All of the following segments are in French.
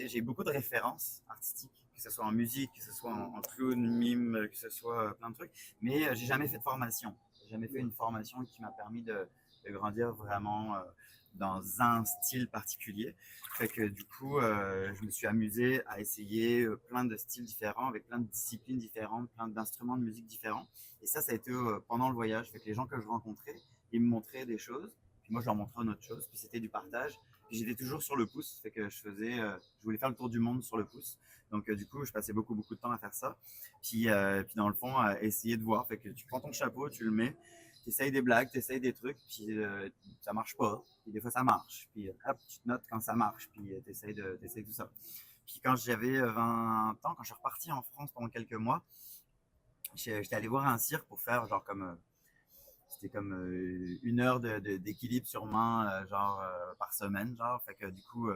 j'ai beaucoup de références artistiques, que ce soit en musique, que ce soit en clown, mime, que ce soit plein de trucs, mais j'ai jamais fait de formation. J'ai jamais fait une formation qui m'a permis de grandir vraiment dans un style particulier. Fait que du coup, je me suis amusé à essayer plein de styles différents, avec plein de disciplines différentes, plein d'instruments de musique différents. Et ça a été pendant le voyage. Fait que les gens que je rencontrais, ils me montraient des choses, puis moi je leur montrais une autre chose, puis c'était du partage. Puis j'étais toujours sur le pouce, fait que je voulais faire le tour du monde sur le pouce. Donc du coup, je passais beaucoup de temps à faire ça. Puis dans le fond, à essayer de voir. Fait que tu prends ton chapeau, tu le mets, t'essayes des blagues, t'essayes des trucs, puis ça marche pas. Puis des fois ça marche. Puis hop, tu te notes quand ça marche, puis t'essayes tout ça. Puis quand j'avais 20 ans, quand je suis reparti en France pendant quelques mois, j'étais allé voir un cirque pour faire genre comme c'était comme 1 heure d'équilibre sur main, genre par semaine, genre. Fait que du coup,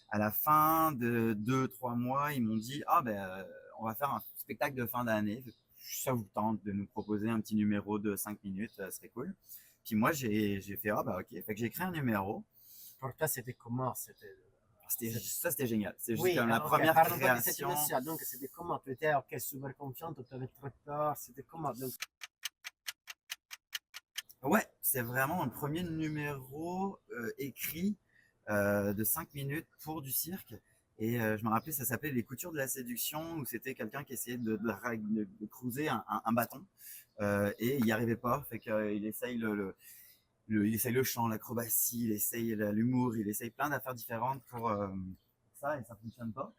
à la fin de 2, 3 mois, ils m'ont dit ah ben on va faire un spectacle de fin d'année. Ça vous tente de nous proposer un petit numéro de 5 minutes, ce serait cool. Puis moi j'ai fait ah bah ok. Fait que j'ai créé un numéro. Pour toi, c'était comment? C'était génial. C'est juste Oui, comme la ok, première parle un peu de cette création. initiale. Donc, c'était comment? Tu étais ok, super confiante, tu avais très peur, c'était comment? Donc, Ouais, c'est vraiment un premier numéro écrit de 5 minutes pour du cirque. Et je me rappelais, ça s'appelait Les Coutures de la Séduction, où c'était quelqu'un qui essayait de cruiser un bâton et il n'y arrivait pas. Fait qu'il essaye il essaye le chant, l'acrobatie, il essaye l'humour, il essaye plein d'affaires différentes pour ça et ça fonctionne pas.